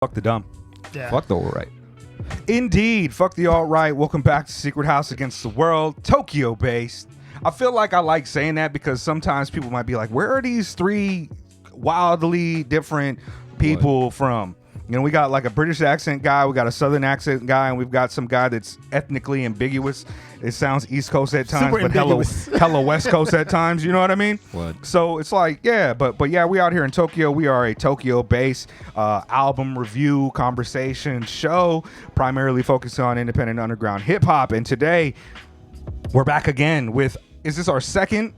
Fuck the dumb. Yeah. Fuck the all right. Indeed. Fuck the alt-right. Welcome back to Secret House Against the World, Tokyo-based. I feel like I like saying that because sometimes people might be like, where are these three wildly different people from? You know, we got like a British accent guy, we got a Southern accent guy, and we've got some guy that's ethnically ambiguous. It sounds East Coast at times, Super but hella West Coast at times. You know what I mean? What? So it's like, yeah, but yeah, we out here in Tokyo. We are a Tokyo-based album review conversation show, primarily focused on independent underground hip hop. And today, we're back again with, is this our second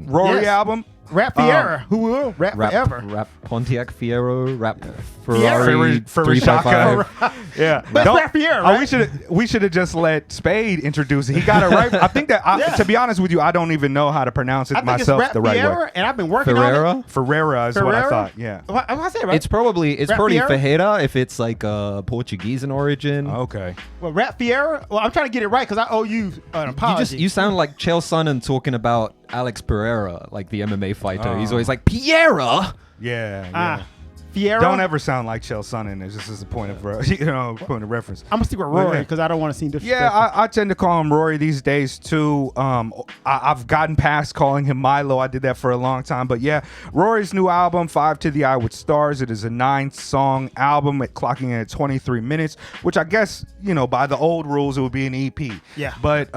Rory album? R.A.P. Ferreira, who will rap forever. Rap Pontiac Fiero, rap Ferrari, Ferreira. Yeah, But R.A.P. Ferreira, right? We should have just let Spade introduce it. He got it right. I think that to be honest with you, I don't even know how to pronounce it myself the right way. And I've been working on it. Ferreira is what I thought. Yeah. What I said, right? It's probably Ferreira if it's like Portuguese in origin. Okay. Well, R.A.P. Ferreira. Well, I'm trying to get it right because I owe you an apology. You sound like Chael Sonnen talking about Alex Pereira, like the MMA fighter. He's always like Piera. Yeah. Ferreira. Don't ever sound like Chael Sonnen. It's just as a point of point of reference. I'm gonna stick with Rory because I don't want to seem disrespectful. Yeah, I tend to call him Rory these days too. I've gotten past calling him Milo. I did that for a long time, but yeah, Rory's new album, 5 to the Eye with Stars. It is a 9-song album, clocking in at 23 minutes, which I guess by the old rules it would be an EP. Yeah, but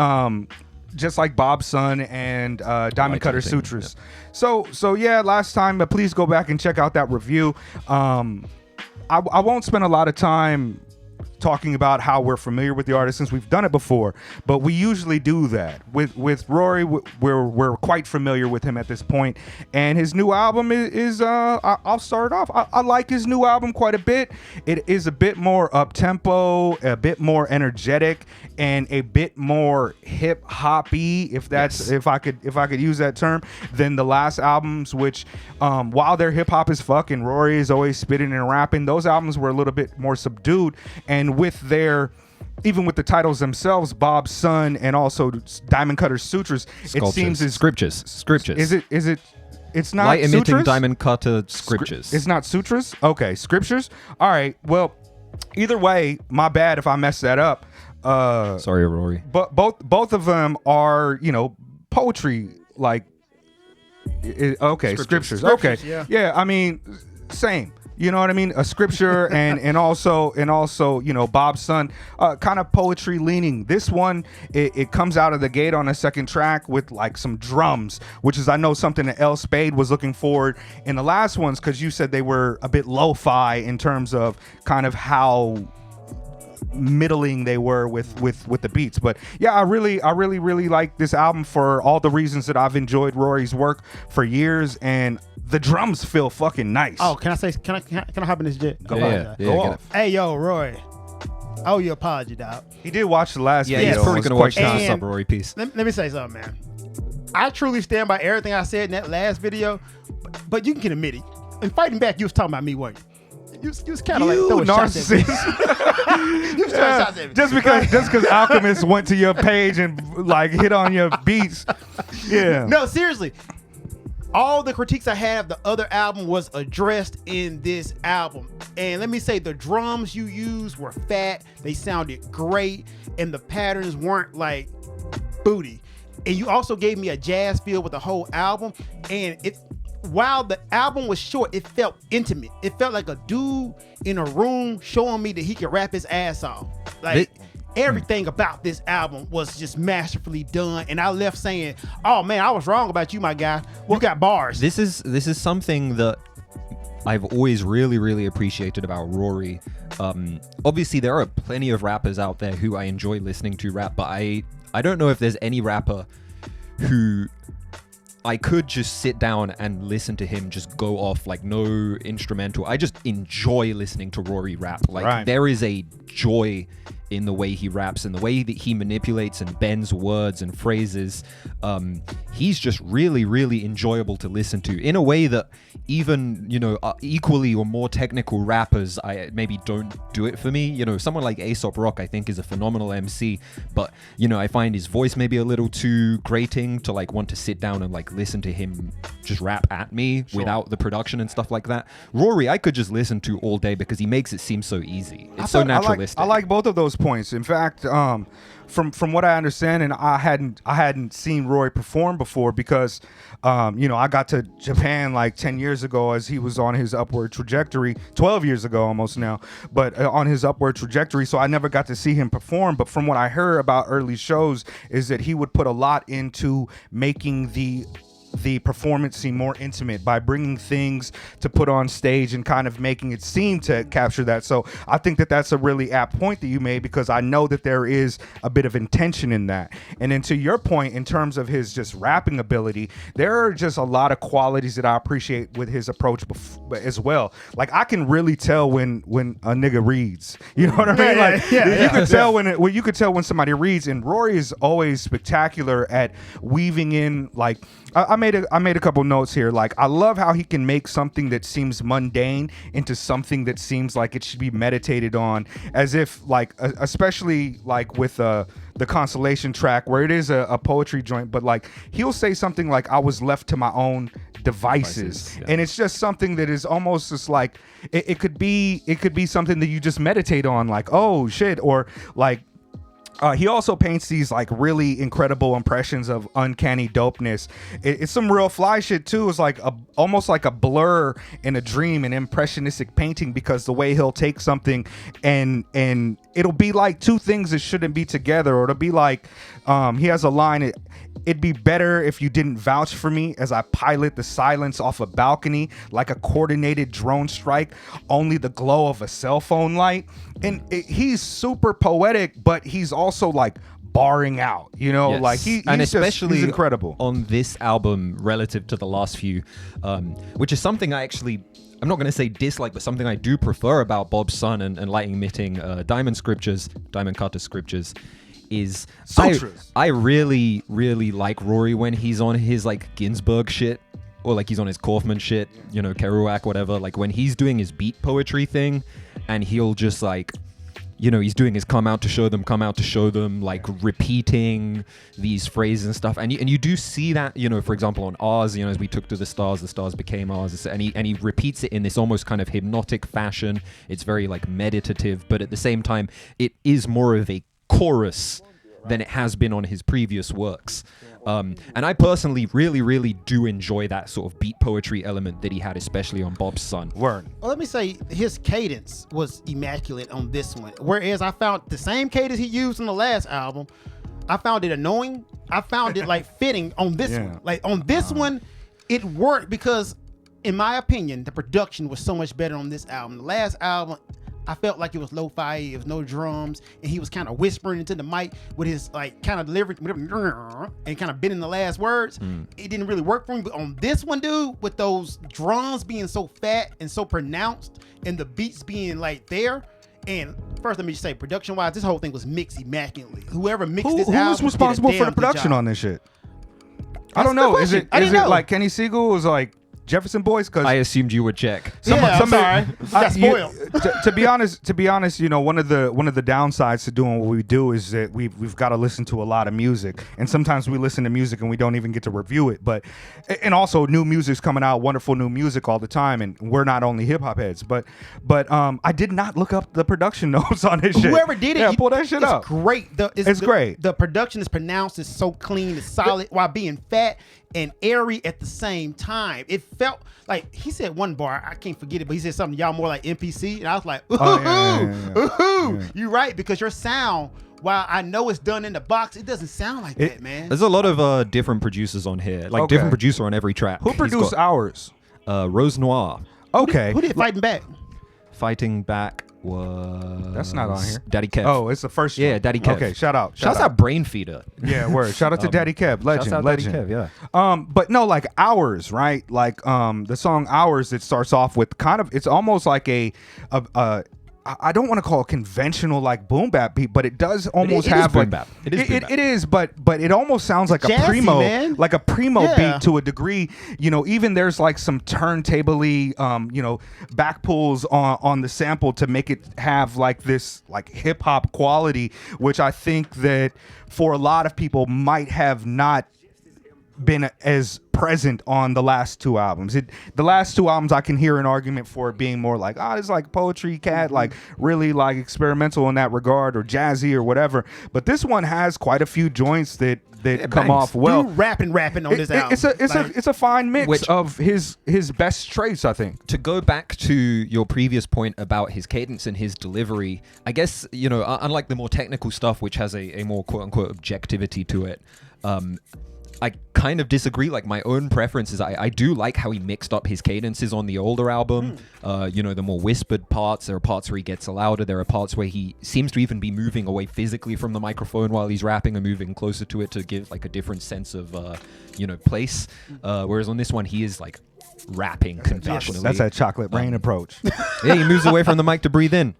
just like Bob's Son and Diamond Cutter Sutras. Yeah. So yeah, last time, but please go back and check out that review. I won't spend a lot of time talking about how we're familiar with the artist since we've done it before, but we usually do that with Rory. We're quite familiar with him at this point, and his new album is I'll start off. I like his new album quite a bit. It is a bit more up tempo, a bit more energetic, and a bit more hip hoppy, if I could use that term, than the last albums, which while their hip hop is fuck and Rory is always spitting and rapping, those albums were a little bit more subdued. And with even with the titles themselves, Bob's Son and also Diamond Cutter Sutras, Sculptures. It seems as scriptures. Is it? It's not light emitting sutras? Diamond Cutter scriptures. It's not sutras. Okay, scriptures. All right. Well, either way, my bad if I messed that up. Sorry, Rory. But both of them are poetry like. Scriptures. Okay. Yeah. I mean, same. You know what I mean? A scripture and also Bob's Son, kind of poetry leaning. This one, it comes out of the gate on a second track with like some drums, which is I know something that L Spade was looking for in the last ones, because you said they were a bit lo-fi in terms of kind of how middling they were with the beats. But yeah, I really like this album for all the reasons that I've enjoyed Rory's work for years, and the drums feel fucking nice. Oh, can I hop in this jet? Go off. Hey, yo, Rory. Oh, your apology, dog. He did watch the last video. Yeah, he's probably gonna watch the And Sub Rory piece. Let me say something, man. I truly stand by everything I said in that last video, but you can admit it. In fighting back, you was talking about me, weren't you? You was kind of like throwing narcissist. shots at me. You was throwing shots at me. Just because Alchemist went to your page and like hit on your beats. Yeah. No, seriously. All the critiques I had of the other album was addressed in this album. And let me say, the drums you used were fat. They sounded great. And the patterns weren't like booty. And you also gave me a jazz feel with the whole album. And while the album was short, it felt intimate. It felt like a dude in a room showing me that he could rap his ass off. Like everything about this album was just masterfully done. And I left saying, oh man, I was wrong about you, my guy. You got bars. This is something that I've always really appreciated about Rory. Obviously there are plenty of rappers out there who I enjoy listening to rap, but I don't know if there's any rapper who I could just sit down and listen to him just go off, like no instrumental. I just enjoy listening to Rory rap. Like there is a joy in the way he raps and the way that he manipulates and bends words and phrases. He's just really, really enjoyable to listen to in a way that even, equally or more technical rappers I maybe don't do it for me. Someone like A$AP Rock, I think, is a phenomenal MC, but I find his voice maybe a little too grating to like want to sit down and like listen to him just rap at me without the production and stuff like that. Rory, I could just listen to all day because he makes it seem so easy. It's so naturalistic. I like both of those points. In fact, from what I understand, and I hadn't seen Rory perform before because I got to Japan like 10 years ago as he was on his upward trajectory, 12 years ago almost now, but on his upward trajectory, so I never got to see him perform. But from what I heard about early shows is that he would put a lot into making the performance seem more intimate by bringing things to put on stage and kind of making it seem to capture that. So I think that that's a really apt point that you made, because I know that there is a bit of intention in that. And then to your point, in terms of his just rapping ability, there are just a lot of qualities that I appreciate with his approach as well. Like I can really tell when a nigga reads, you know what I mean? You could tell you could tell when somebody reads, and Rory is always spectacular at weaving in like, I made a couple notes here. Like, I love how he can make something that seems mundane into something that seems like it should be meditated on, as if like, especially like with the Consolation track where it is a poetry joint, but like he'll say something like, "I was left to my own devices." And it's just something that is almost just like it could be something that you just meditate on, like, oh shit, or like. He also paints these like really incredible impressions of uncanny dopeness. It's some real fly shit too. It's like almost like a blur in a dream, an impressionistic painting, because the way he'll take something and it'll be like two things that shouldn't be together, or it'll be like he has a line. It'd be better if you didn't vouch for me as I pilot the silence off a balcony like a coordinated drone strike, only the glow of a cell phone light. And he's super poetic, but he's also like barring out, Yes. like he's especially he's incredible on this album relative to the last few, which is something I actually, I'm not going to say dislike, but something I do prefer about Bob's Son and Light Emitting Diamond Cutter Scriptures. Is I really, really like Rory when he's on his like Ginsberg shit, or like he's on his Kaufman shit, Kerouac, whatever. Like when he's doing his beat poetry thing, and he'll just like, he's doing his come out to show them, like repeating these phrases and stuff. And you do see that, for example, on ours, as we took to the stars became ours. And he repeats it in this almost kind of hypnotic fashion. It's very like meditative, but at the same time, it is more of a chorus than it has been on his previous works. And I personally really, really do enjoy that sort of beat poetry element that he had, especially on Bob's Son. Word. Well, let me say his cadence was immaculate on this one. Whereas I found the same cadence he used on the last album, I found it annoying. I found it like fitting on this one. Like on this one, it worked because, in my opinion, the production was so much better on this album. The last album, I felt like it was lo-fi, it was no drums, and he was kind of whispering into the mic with his like kind of delivery and kind of bending the last words. It didn't really work for me. But on this one, dude, with those drums being so fat and so pronounced and the beats being like there, and first let me just say, production-wise, this whole thing was mixed immaculately. Whoever mixed this album, who was responsible for the production on this shit? I don't know. Is it like Kenny Siegel? Was like Jefferson Boys? Because I assumed you would check. I'm sorry. Got spoiled. To be honest, one of the downsides to doing what we do is that we've got to listen to a lot of music, and sometimes we listen to music and we don't even get to review it. But and also new music's coming out, wonderful new music all the time, and we're not only hip hop heads. But I did not look up the production notes on this shit. Whoever did it, pull that shit up. It's great. It's great. The production is pronounced. It's so clean. It's solid while being fat and airy at the same time. It felt like he said one bar, I can't forget it, but he said something, y'all more like NPC, and I was like, ooh, you're right, because your sound, while I know it's done in the box, it doesn't sound like that, man. There's a lot of different producers on here, like different producer on every track. Who produced ours? Rose Noir. Okay. Who did Fighting Back? Fighting Back was... That's not on here. Daddy Kev. Oh, it's the first one. Yeah, Daddy Kev. Okay, shout out Brain Feeder. Yeah, word. Shout out to Daddy Kev. Legend. Daddy Kev, yeah. But no, like Ours, right? Like the song Ours, it starts off with kind of, it's almost like I don't want to call it conventional like boom bap beat, but it does almost it is have boom like bap. It is boom bap. it is, but it almost sounds like Jazzy, a primo, man. like a primo Yeah. beat to a degree. You know, even there's like some turntable-y, you know, back pulls on the sample to make it have like this like hip hop quality, which I think that for a lot of people might have not been as present on the last two albums. The last two albums I can hear an argument for it being more like, it's like poetry cat, like really like experimental in that regard or jazzy or whatever. But this one has quite a few joints that come bangs. off well. Dude rapping on this album. It's a fine mix Which- of his best traits, I think. To go back to your previous point about his cadence and his delivery, I guess, you know, unlike the more technical stuff, which has a more quote-unquote objectivity to it, I kind of disagree. Like, my own preference is I do like how he mixed up his cadences on the older album. You know, the more whispered parts. There are parts where he gets louder. There are parts where he seems to even be moving away physically from the microphone while he's rapping and moving closer to it to give like a different sense of, you know, place. Whereas on this one, he is like rapping conventionally. That's that chocolate rain approach. Yeah, he moves away from the mic to breathe in.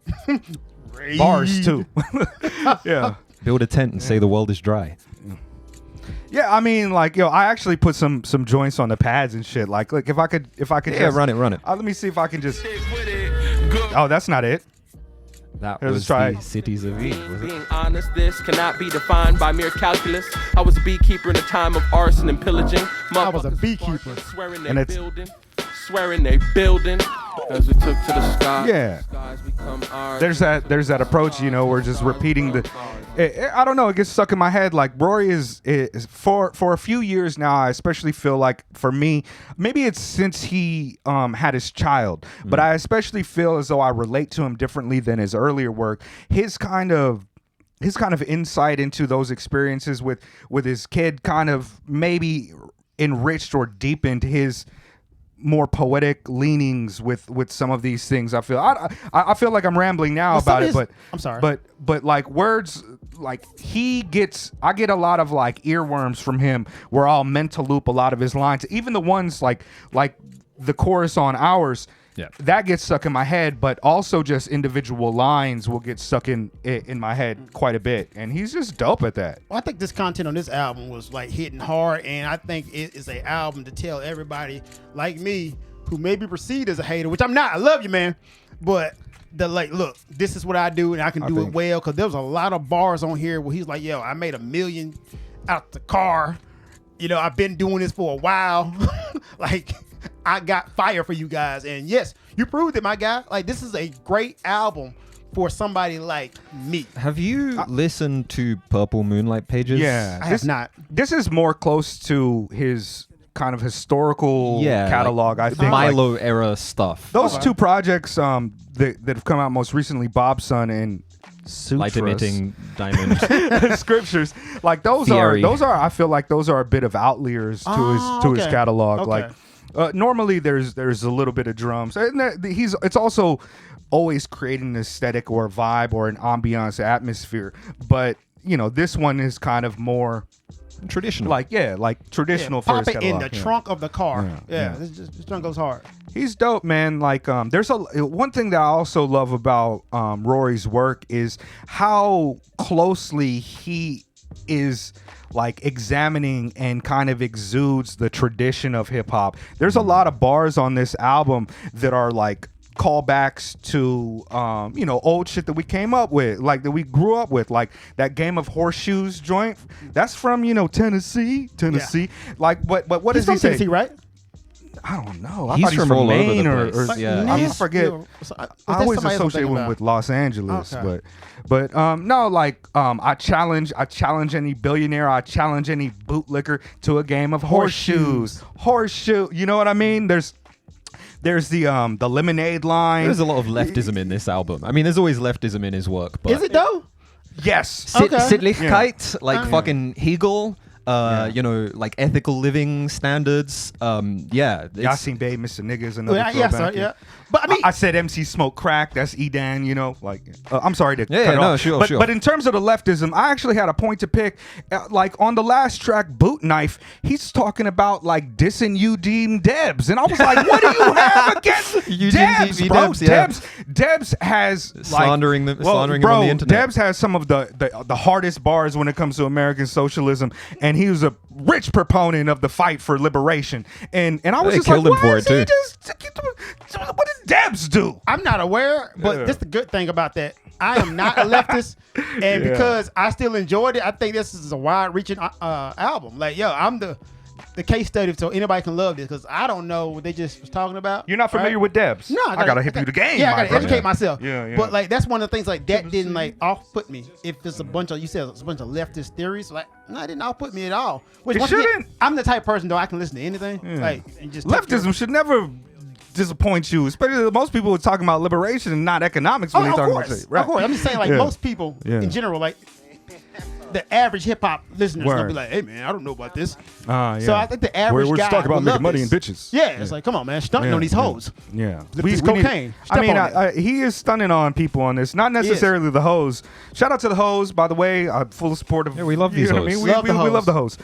Bars too. Yeah. Build a tent and say the world is dry. Yeah, I mean, like, yo, I actually put some joints on the pads and shit. Like if I could Yeah, just, run it. let me see if I can just. Oh, that's not it. That Let's was try the it. Cities of Eve, was it? Being honest, this cannot be defined by mere calculus. I was a beekeeper in a time of arson and pillaging. I was a Motherfuckers beekeeper. farting, swearing And they it's- building, swearing they building. As we took to the sky, Yeah. skies become ours. There's that approach, you know, we're just repeating the. I don't know. It gets stuck in my head. Like Rory is for a few years now. I especially feel like for me, maybe it's since he had his child, but I especially feel as though I relate to him differently than his earlier work. His kind of insight into those experiences with his kid kind of maybe enriched or deepened his more poetic leanings with some of these things. I feel I feel like I'm rambling now Well, some about of it, but his- I'm sorry. but like words, like I get a lot of like earworms from him where I'll mental loop a lot of his lines, even the ones like the chorus on Ours. Yeah. That gets stuck in my head, but also just individual lines will get stuck in my head quite a bit, and he's just dope at that. Well, I think this content on this album was like hitting hard, and I think it is an album to tell everybody like me who may be perceived as a hater, which I'm not. I love you, man, but look, this is what I do, and I can do it well. Because there was a lot of bars on here where he's like, "Yo, I made $1 million out the car. You know, I've been doing this for a while. Like, I got fire for you guys, and yes, you proved it, my guy. Like, this is a great album for somebody like me." Have you listened to Purple Moonlight Pages? Yeah, I have not. This is more close to his kind of historical catalog. like I think Milo like, era stuff. those two projects that have come out most recently, Bob's Son and Light Sutras. emitting diamond. Scriptures, like those Theory. are I feel like those are a bit of outliers to his okay. catalog. Okay. Like normally there's a little bit of drums, and it's also always creating an aesthetic or a vibe or an ambiance atmosphere, but you know, this one is kind of more Traditional. like traditional for Pop his it in catalog. the Yeah. trunk of the car. Yeah. This trunk goes hard. He's dope, man. Like, there's one thing that I also love about Rory's work is how closely he is like examining and kind of exudes the tradition of hip hop. There's a lot of bars on this album that are like callbacks to old shit that we came up with, like that we grew up with, like that Game of Horseshoes joint. That's from Tennessee. Like, what He's does from he say? Tennessee, right? I don't know. I He's thought he's from from all over Maine the or place. Yeah. I forget. I always associate him with Los Angeles, Okay. but no, like I challenge any billionaire, I challenge any bootlicker to a game of horseshoes. Horseshoe, you know what I mean? There's the lemonade line. There's a lot of leftism in this album. I mean, there's always leftism in his work, but Is it though? Yes. Okay. Sittlichkeit, like fucking Hegel. you know, like ethical living standards. Yeah. Y'all seen Babe Mr. Nigga is another Yeah, throwback. sir, yeah. But I mean, I said MC Smoke Crack. That's Edan, you know. Like, I'm sorry to cut it no, off. sure, but, sure. but in terms of the leftism, I actually had a point to pick. Like on the last track, Boot Knife, he's talking about like dissing Eugene Debs, and I was like, what do you have against Eugene Debs, D. bro? Debs, yeah. Debs has Slandering like, slandering bro, him on the internet. Debs has some of the hardest bars when it comes to American socialism, and he was a rich proponent of the fight for liberation. And I was They just like, killed him why for is it, he too. what did Debs do? I'm not aware, but Yeah. that's the good thing about that. I am not a leftist, and because I still enjoyed it, I think this is a wide-reaching album. Like, yo, I'm the case study so anybody can love this, because I don't know what they just was talking about. You're not familiar with Debs? No, I gotta hit you the game. Yeah, I my gotta brother. educate myself. Yeah. But like that's one of the things like that didn't like off-put me. If it's a bunch of, you said it's a bunch of leftist theories, like no, it didn't off-put me at all. Which It once again, shouldn't. I'm the type of person though I can listen to anything. Like and just Leftism should never disappoint you, especially most people are talking about liberation and not economics when Oh, they're of talking course, about shit. Right. of course. I'm just saying like Yeah. most people Yeah. in general, like the average hip hop listeners gonna Word. be like, hey man, I don't know about this. Yeah. So I think the average we're guy just talking about will making love money this. and bitches. Yeah, it's like, come on, man, stunting on these hoes. Yeah. This cocaine. I mean, Step on he is stunning on people on this. Not necessarily the hoes. Shout out to the hoes, by the way. I'm full support of. Yeah, we love these you know what I hoes. mean? Love the We love the hoes.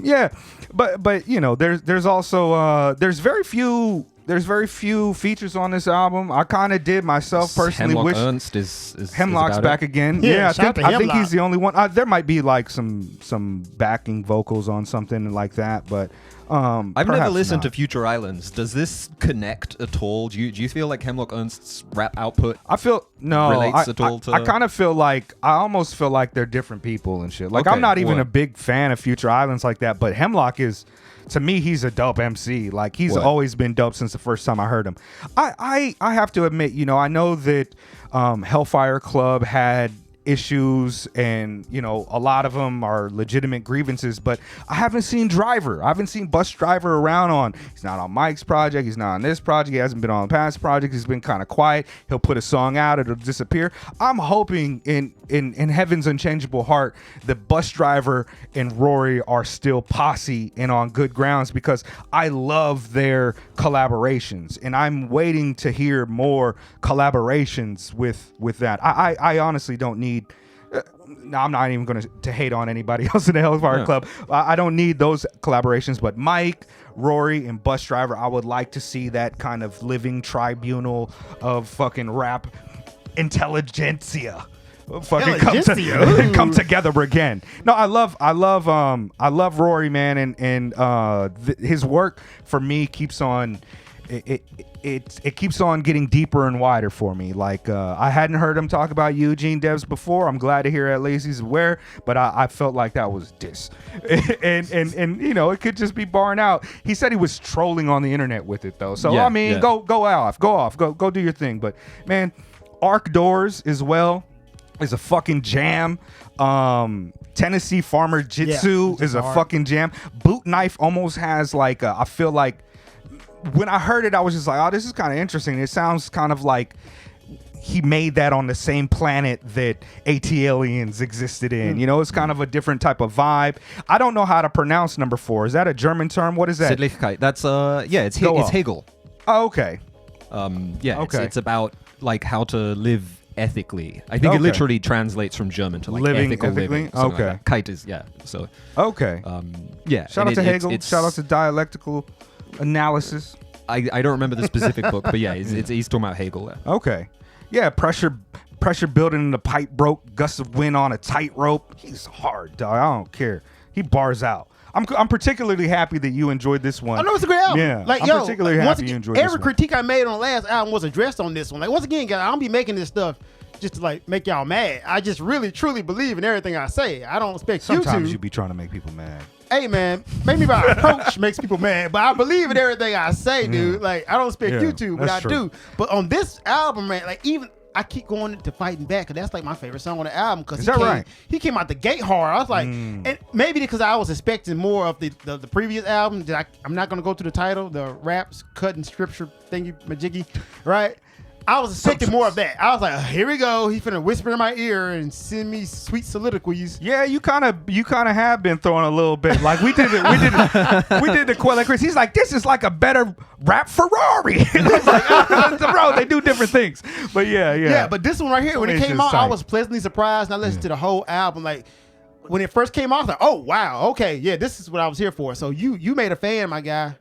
Yeah, but you know, there's also there's very few features on this album. I kind of did myself personally Hemlock wish Ernst is Hemlock's about back it. again. Yeah, I shout out think to he's Hemlock. the only one. There might be like some backing vocals on something like that, but I've never perhaps listened not. to Future Islands. Does this connect at all? Do you feel like Hemlock Ernst's rap output? I feel no. Relates at all to- I kind of feel like I almost feel like they're different people and shit. Like Okay, I'm not even what? a big fan of Future Islands like that, but Hemlock is. To me, he's a dope MC. Like he's What? always been dope since the first time I heard him. I have to admit, you know, I know that Hellfire Club had issues and you know a lot of them are legitimate grievances, but I haven't seen Driver. I haven't seen Bus Driver around on. He's not on Mike's project. He's not on this project. He hasn't been on past projects. He's been kind of quiet. He'll put a song out, it'll disappear. I'm hoping in Heaven's Unchangeable Heart that Bus Driver and Rory are still posse and on good grounds, because I love their collaborations and I'm waiting to hear more collaborations with that. I honestly don't need. No, I'm not even going to hate on anybody else in the Hellfire Club. I don't need those collaborations, but Mike, Rory, and Bus Driver, I would like to see that kind of living tribunal of fucking rap intelligentsia. Fucking Intelligentsia. come together again. No, I love Rory, man, and his work for me keeps on. It keeps on getting deeper and wider for me. Like I hadn't heard him talk about Eugene Debs before. I'm glad to hear at least he's aware, but I felt like that was diss, and you know it could just be barring out. He said he was trolling on the internet with it though. So Yeah, I mean, yeah. go do your thing. But man, Arc Doors as well is a fucking jam. Tennessee Farmer Jitsu Yeah, is a hard. fucking jam. Boot Knife almost has like I feel like. When I heard it, I was just like, oh, this is kind of interesting. It sounds kind of like he made that on the same planet that AT Aliens existed in. You know, it's kind of a different type of vibe. I don't know how to pronounce number 4. Is that a German term? What is that? Sittlichkeit. That's it's Go it's off. Hegel. Oh, okay. Okay. It's about like how to live ethically. I think Okay. it literally translates from German to like Living ethical ethically? living. something like Okay. that. Kite is So Okay. Shout and out to it- Hegel. it's- Shout out to dialectical analysis. I don't remember the specific book, but yeah, he's talking about Hegel there. Okay. Yeah, pressure building in the pipe broke, gusts of wind on a tightrope. He's hard, dog. I don't care. He bars out. I'm particularly happy that you enjoyed this one. I know it's a great album. Yeah, like I'm yo, particularly like, once happy you again, enjoyed this every one. critique I made on the last album was addressed on this one. Like once again, guys, I don't be making this stuff just to like make y'all mad. I just really truly believe in everything I say. I don't expect Sometimes you you to. be trying to make people mad. Hey man, maybe my approach makes people mad, but I believe in everything I say, dude. Like I don't expect Yeah, you to, but that's I true. do. But on this album, man, like even I keep going to Fighting Back, and that's like my favorite song on the album because Is that right? he came out the gate hard. I was like, and maybe because I was expecting more of the previous album. That I'm not gonna go to the title, the raps, cutting scripture thingy majiggy, right? I was expecting more of that. I was like, here we go. He finna whisper in my ear and send me sweet soliloquies. Yeah, you kind of have been throwing a little bit. Like we did the Quella Chris. He's like, this is like a better rap Ferrari. It's like, bro, they do different things. But yeah. But this one right here, when it came out, I was pleasantly surprised. And I listened to the whole album. Like when it first came out, I was like, oh wow, okay, yeah, this is what I was here for. So you made a fan, my guy.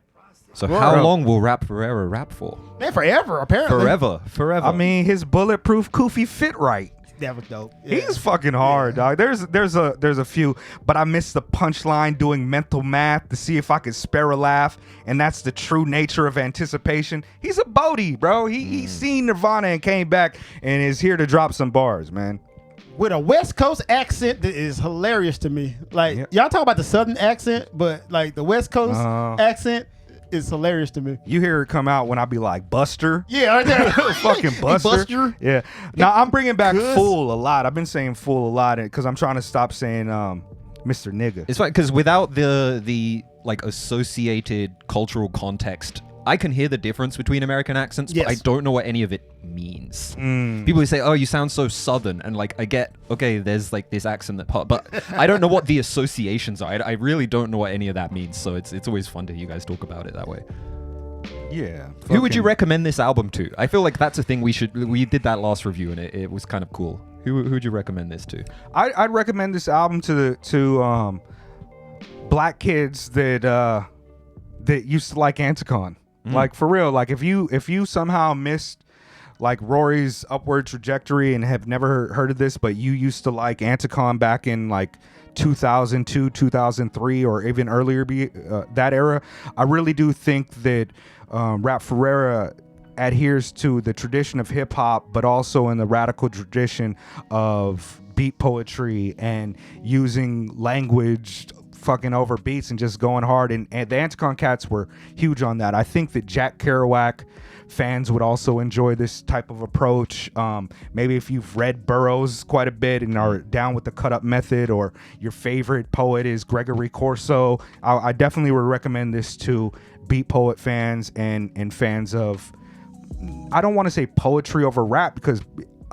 So how long will Ferreira rap for? Man, forever, apparently. Forever. I mean, his bulletproof kufi fit right. That was dope. Yeah. He's fucking hard, dog. There's a few, but I missed the punchline doing mental math to see if I could spare a laugh, and that's the true nature of anticipation. He's a Bodie, bro. He's seen Nirvana and came back and is here to drop some bars, man. With a West Coast accent that is hilarious to me. Like y'all talk about the Southern accent, but like the West Coast accent is hilarious to me. You hear it come out when I be like Buster. Yeah, right there. Fucking Buster. Yeah. Now I'm bringing back fool a lot. I've been saying fool a lot because I'm trying to stop saying Mr. Nigga. It's fine because without the like associated cultural context, I can hear the difference between American accents, but I don't know what any of it means. People say, "Oh, you sound so Southern," and like I get, okay, there's like this accent that part, but I don't know what the associations are. I really don't know what any of that means. So it's always fun to hear you guys talk about it that way. Yeah. Who would you recommend this album to? I feel like that's a thing we did that last review and it was kind of cool. Who would you recommend this to? I'd recommend this album to black kids that used to like Anticon. Like for real, like if you somehow missed like Rory's upward trajectory and have never heard of this, but you used to like Anticon back in like 2002, 2003, or even earlier, that era, I really do think that R.A.P Ferreira adheres to the tradition of hip hop, but also in the radical tradition of beat poetry and using language fucking over beats and just going hard, and the Anticon cats were huge on that. I think that Jack Kerouac fans would also enjoy this type of approach. Maybe if you've read Burroughs quite a bit and are down with the cut up method, or your favorite poet is Gregory Corso, I definitely would recommend this to beat poet fans and fans of, I don't want to say poetry over rap, because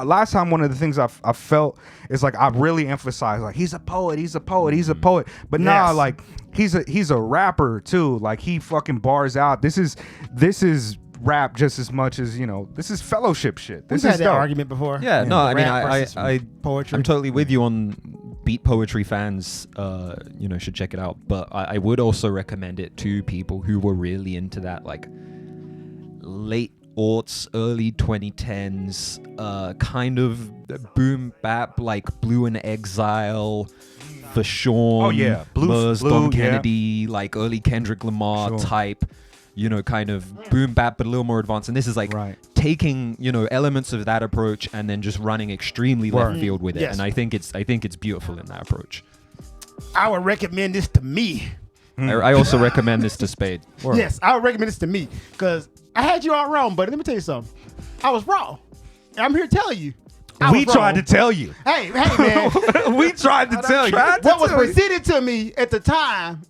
last time one of the things I felt is like I really emphasized like he's a poet, but nah, like he's a rapper too. Like he fucking bars out. This is rap just as much as, this is fellowship shit. This We've is had that argument before. Yeah, no, I mean I poetry. I'm totally with you on beat poetry fans. Should check it out. But I would also recommend it to people who were really into that like late aughts, early 2010s, kind of boom bap, like Blue in Exile, for Sean, Murs, Don Kennedy, like early Kendrick Lamar type, kind of boom bap, but a little more advanced. And this is like taking, elements of that approach and then just running extremely left field with it. And I think it's beautiful in that approach. I would recommend this to me. I also recommend this to Spade. Yes, I would recommend this to me because I had you all wrong, buddy. Let me tell you something. I was wrong. I'm here to tell you. We tried to tell you. Hey, man. We tried to tell you. What was presented to me at the time,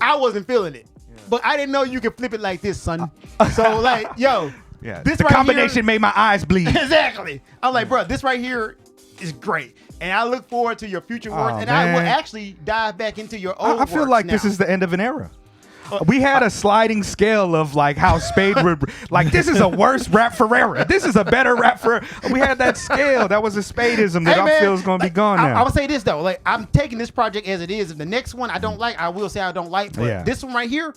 I wasn't feeling it. But I didn't know you could flip it like this, son. So, like, yo. Yeah, this the right combination here, made my eyes bleed. Exactly. I'm like, bro, this right here is great. And I look forward to your future work. And I will actually dive back into your old I feel like now. This is the end of an era. We had a sliding scale of like how Spade would, like, this is a worse R.A.P Ferreira. This is a better R.A.P Ferreira. We had that scale. That was a Spadeism that I feel is going to be gone now. I'm going to say this, though. Like, I'm taking this project as it is. If the next one I don't like, I will say I don't like. But this one right here,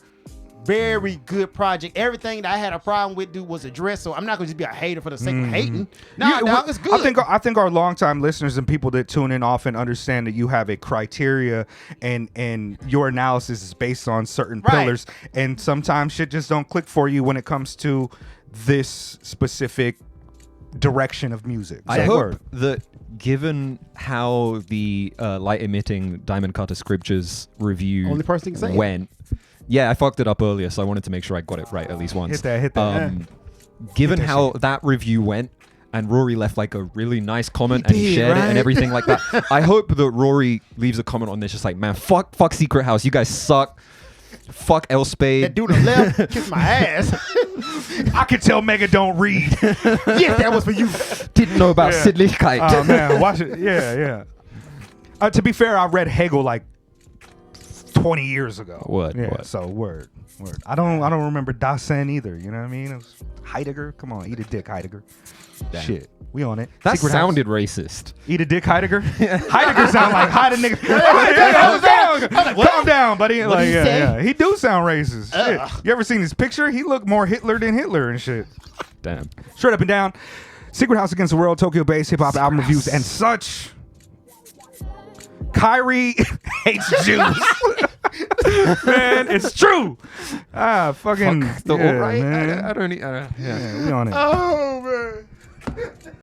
very good project. Everything that I had a problem with was addressed, so I'm not going to just be a hater for the sake of hating. No, it's good. I think our longtime listeners and people that tune in often understand that you have a criteria and your analysis is based on certain pillars, and sometimes shit just don't click for you when it comes to this specific direction of music. I hope that given how the light emitting Diamond Cutter Scriptures review only person can say went. Yeah, I fucked it up earlier, so I wanted to make sure I got it right at least once. Hit that. Given how that review went, and Rory left like a really nice comment and he shared it and everything like that, I hope that Rory leaves a comment on this just like, man, fuck Secret House. You guys suck. Fuck That Elspade. dude on the left kissed my ass. I can tell Mega don't read. Yes, that was for you. Didn't know about Yeah. Sittlichkeit. Oh man, watch it. Yeah. To be fair, I read Hegel like 20 years ago. Word, Yeah. word. So word. I don't remember Dasein either. You know what I mean? It was Heidegger. Come on, eat a dick, Heidegger. Damn. Shit, we on it. That Secret House. sounded racist. Eat a dick, Heidegger. Heidegger sound like hide a nigga. Calm down, buddy. What did he say? Yeah. He do sound racist. Shit. You ever seen his picture? He look more Hitler than Hitler and shit. Damn. Straight up and down. Secret House Against the World, Tokyo-based hip-hop album reviews and such. Kyrie hates Jews. Man, it's true. Fucking Fuck the yeah, alt-right. man. I don't need. Yeah. Yeah, we on it. Oh man.